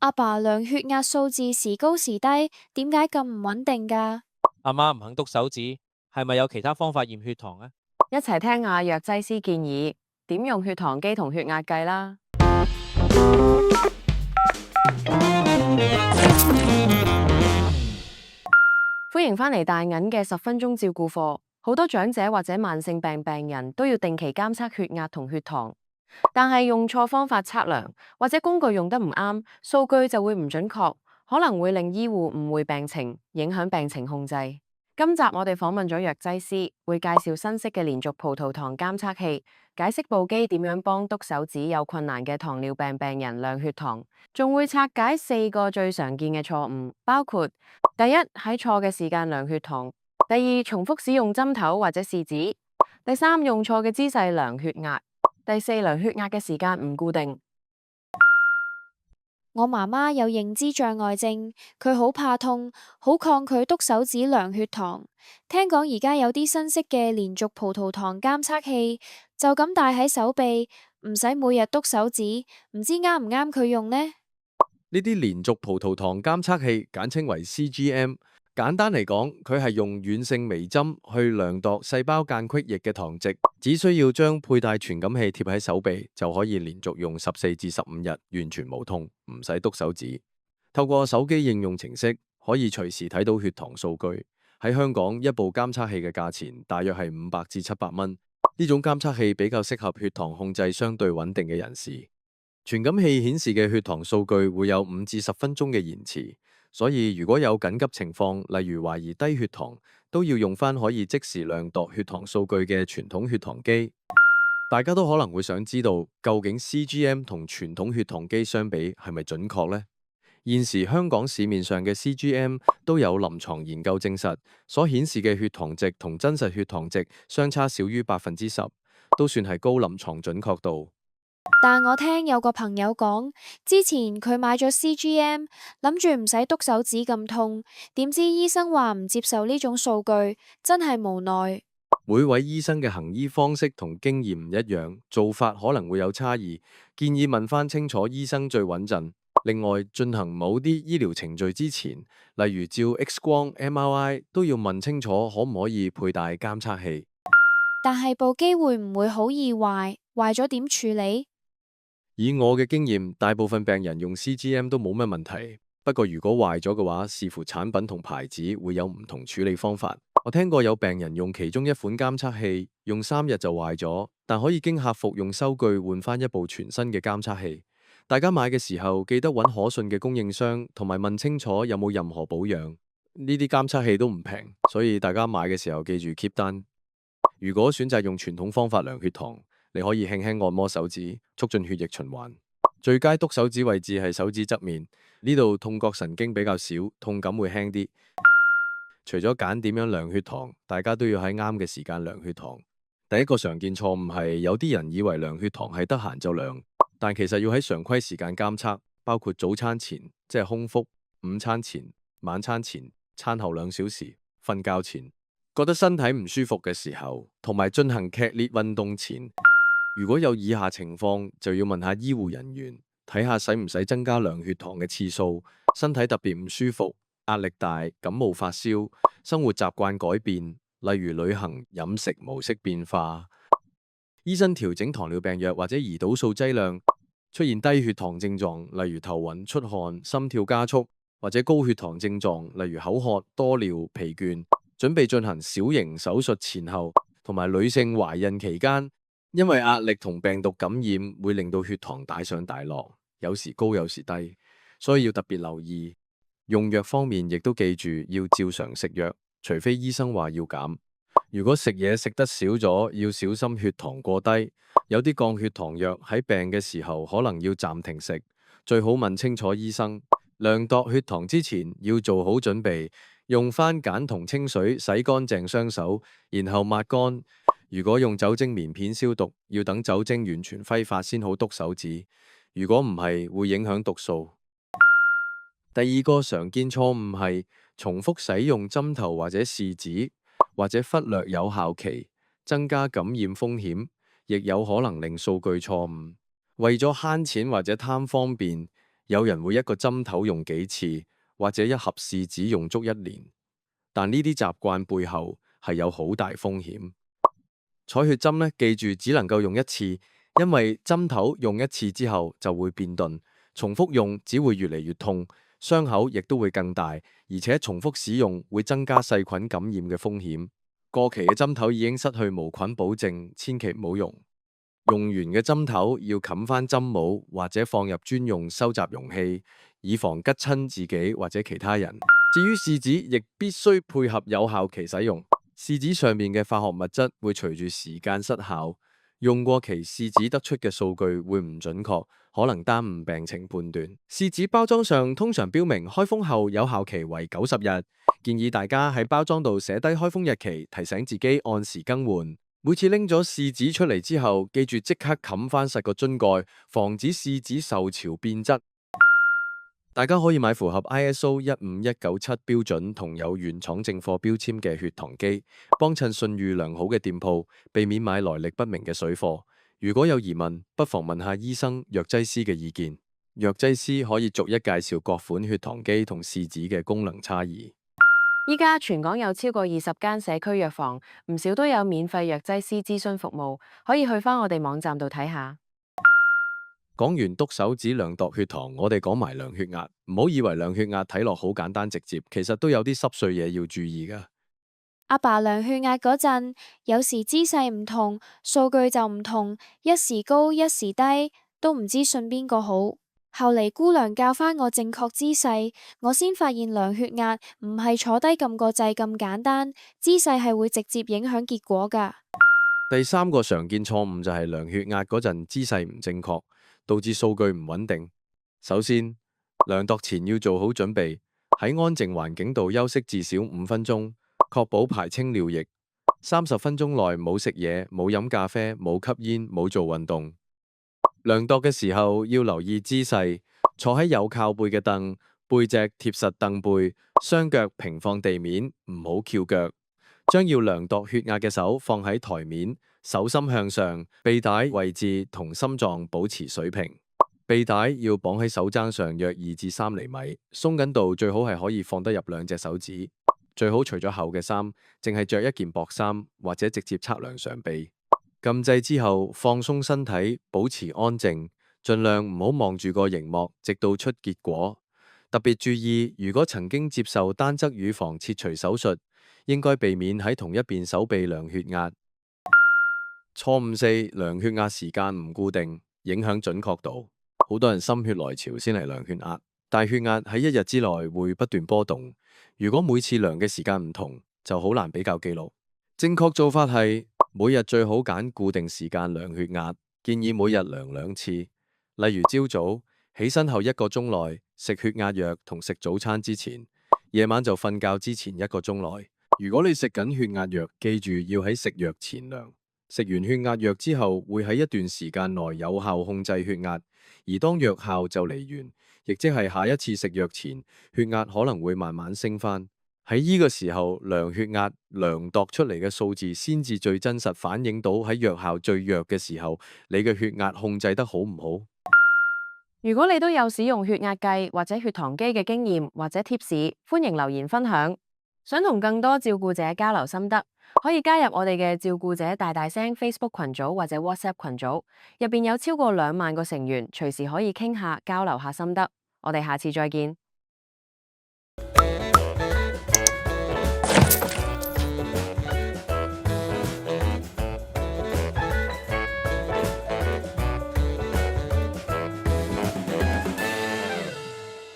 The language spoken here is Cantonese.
阿爸量血壓數字時高時低，點解咁唔穩定㗎？阿媽唔肯篤手指，係咪有其他方法驗血糖啊？一齊聽下藥劑師建議點用血糖機同血壓計啦。歡迎返嚟大銀嘅10分鐘照顧課。好多長者或者慢性病人都要定期監測血壓同血糖，但係用錯方法測量或者工具用得唔啱，數據就會唔準確，可能會令醫護誤會病情，影響病情控制。今集我哋訪問咗藥劑師，會介紹新式嘅連續葡萄糖監測器，解釋部機點樣幫篤手指有困難嘅糖尿病病人量血糖，仲會拆解4個最常見嘅錯誤，包括第一，喺錯嘅時間量血糖；第二，重複使用針頭或者試紙；第三，用錯嘅姿勢量血壓；第四，量血壓嘅時間唔固定。我媽媽有認知障礙症，佢好怕痛，好抗拒篤手指量血糖。聽講而家有啲新式嘅連續葡萄糖監測器，就咁戴喺手臂，唔使每日篤手指，唔知啱唔啱佢用呢？呢啲連續葡萄糖監測器簡稱為 CGM，簡單嚟講，佢係用軟性微針去量度細胞間隙液嘅糖值，只需要將佩戴傳感器貼喺手臂，就可以連續用14至15日，完全無痛，唔使篤手指。透過手機應用程式，可以隨時睇到血糖數據。喺香港，一部監測器嘅價錢大約係500至700蚊。呢種監測器比較適合血糖控制相對穩定嘅人士。傳感器顯示嘅血糖數據會有5至10分鐘嘅延遲，所以如果有緊急情況，例如懷疑低血糖，都要用返可以即時量度血糖數據嘅傳統血糖機。大家都可能會想知道，究竟 CGM 同傳統血糖機相比係咪準確呢？現時香港市面上嘅 CGM 都有臨床研究證實，所顯示嘅血糖值同真實血糖值相差少於10%，都算係高臨床準確度。但我聽有個朋友講，之前佢買咗 CGM，諗住唔使篤手指咁痛，點知醫生話唔接受呢種數據，真係無奈。每位醫生嘅行醫方式同經驗唔一樣，做法可能會有差異，建議問翻清楚醫生最穩陣。另外，進行某啲醫療程序之前，例如照 X 光、MRI，都要問清楚可唔可以佩戴監測器。但係部機會唔會好易壞？壞咗點處理？以我嘅經驗，大部分病人用 CGM 都冇乜問題。不過如果壞咗嘅話，視乎產品同牌子會有唔同處理方法。我聽過有病人用其中一款監測器，用3日就壞咗，但可以經客服用收據換翻一部全新嘅監測器。大家買嘅時候記得揾可信嘅供應商，同埋問清楚有冇任何保養。呢啲監測器都唔平，所以大家買嘅時候記住 keep 單。如果選擇用傳統方法量血糖，你可以輕輕按摩手指，促進血液循環。最佳篤手指位置係手指側面，呢度痛覺神經比較少，痛感會輕啲。除咗揀點樣量血糖，大家都要喺啱嘅時間量血糖。第一個常見錯誤係有啲人以為量血糖係得閒就量，但其實要喺常規時間監測，包括早餐前，即係空腹；午餐前、晚餐前、餐後2小時、瞓覺前，覺得身體唔舒服嘅時候，同埋進行劇烈運動前。如果有以下情況，就要問下醫護人員，睇下使唔使增加量血糖嘅次數。身體特別唔舒服、壓力大、感冒發燒、生活習慣改變，例如旅行、飲食模式變化，醫生調整糖尿病藥或者胰島素劑量，出現低血糖症狀，例如頭暈、出汗、心跳加速，或者高血糖症狀，例如口渴、多尿、疲倦，準備進行小型手術前後，同埋女性懷孕期間。因為壓力同病毒感染會令到血糖大上大落，有時高有時低，所以要特別留意。用藥方面亦都記住要照常食藥，除非醫生話要減。如果食嘢食得少咗，要小心血糖過低。有啲降血糖藥喺病嘅時候可能要暫停食，最好問清楚醫生。量度血糖之前要做好準備，用番梘同清水洗乾淨雙手，然後抹乾。如果用酒精棉片消毒，要等酒精完全揮發先好篤手指。如果唔係，會影響讀數。第二個常見錯誤係重複使用針頭或者試紙，或者忽略有效期，增加感染風險，亦有可能令數據錯誤。為咗慳錢或者貪方便，有人會一個針頭用幾次，或者一盒試紙用足1年。但呢啲習慣背後係有好大風險。採血針呢，記住只能夠用一次，因為針頭用一次之後就會變鈍，重複用只會越嚟越痛，傷口亦都會更大，而且重複使用會增加細菌感染嘅風險。過期嘅針頭已經失去無菌保證，千祈唔好用。用完嘅針頭要冚返針帽，或者放入專用收集容器，以防吉親自己或者其他人。至於試紙，亦必須配合有效期使用。試紙上面嘅化學物質會隨住時間失效，用過期試紙得出嘅數據會唔準確，可能耽誤病情判斷。試紙包裝上通常標明開封後有效期為90日，建議大家喺包裝度寫低開封日期，提醒自己按時更換。每次拎咗試紙出嚟之後，記住即刻冚返實個樽蓋，防止試紙受潮變質。大家可以買符合 ISO 15197標準同有原廠正貨標籤嘅血糖機，幫襯信譽良好嘅店鋪，避免買來歷不明嘅水貨。如果有疑問，不妨問下醫生、藥劑師嘅意見。藥劑師可以逐一介紹各款血糖機同試紙嘅功能差異。依家全港有超過20間社區藥房，唔少都有免費藥劑師諮詢服務，可以去返我哋網站度睇下。講完篤手指量度血糖，我哋講埋量血壓。唔好以為量血壓睇落好簡單直接，其實都有啲濕碎嘢要注意㗎。阿爸量血壓嗰陣，有時姿勢唔同，數據就唔同，一時高一時低，都唔知信邊個好。後嚟姑娘教返我正確姿勢，我先發現量血壓唔係坐低撳個掣咁簡單，姿勢係會直接影響結果㗎。第3個常見錯誤就係量血壓嗰陣姿勢唔正確，導致數據唔穩定。首先，量度前要做好準備，喺安靜環境度休息至少5分鐘，確保排清尿液。30分鐘內冇食嘢、冇飲咖啡、冇吸煙、冇做運動。量度嘅時候要留意姿勢，坐喺有靠背嘅凳，背脊貼實凳背，雙腳平放地面，唔好翹腳。將要量度血壓嘅手放喺台面，手心向上，臂帶位置同心臟保持水平。臂帶要綁喺手踭上約2至3厘米，鬆緊度最好係可以放得入2隻手指。最好除咗厚嘅衫，淨係着一件薄衫，或者直接測量上臂。撳掣之後放鬆身體，保持安靜，盡量唔好望住個熒幕，直到出結果。特別注意，如果曾經接受單側乳房切除手術，應該避免喺同一邊手臂量血壓。錯誤4，量血壓時間唔固定，影響準確度。好多人心血來潮先嚟量血壓，但血壓喺1日之內會不斷波動。如果每次量嘅時間唔同，就好難比較記錄。正確做法係每日最好揀固定時間量血壓，建議每日量2次。例如朝早起身後1個鐘內食血壓藥同食早餐之前，夜晚就瞓覺之前1個鐘內。如果你食緊血壓藥，記住要喺食藥前量。食完血壓藥之後，會喺一段時間內有效控制血壓，而當藥效就嚟完，亦即係下一次食藥前，血壓可能會慢慢升返。喺呢個時候量血壓，量度出嚟嘅數字先至最真實反映到喺藥效最弱嘅時候，你嘅血壓控制得好唔好？如果你都有使用血壓計或者血糖機嘅經驗或者貼士，歡迎留言分享。想同更多照顧者交流心得，可以加入我哋嘅照顧者大大聲 Facebook 群組或者 WhatsApp 群組，入邊有超過2萬個成員，隨時可以傾下交流下心得。我哋下次再見。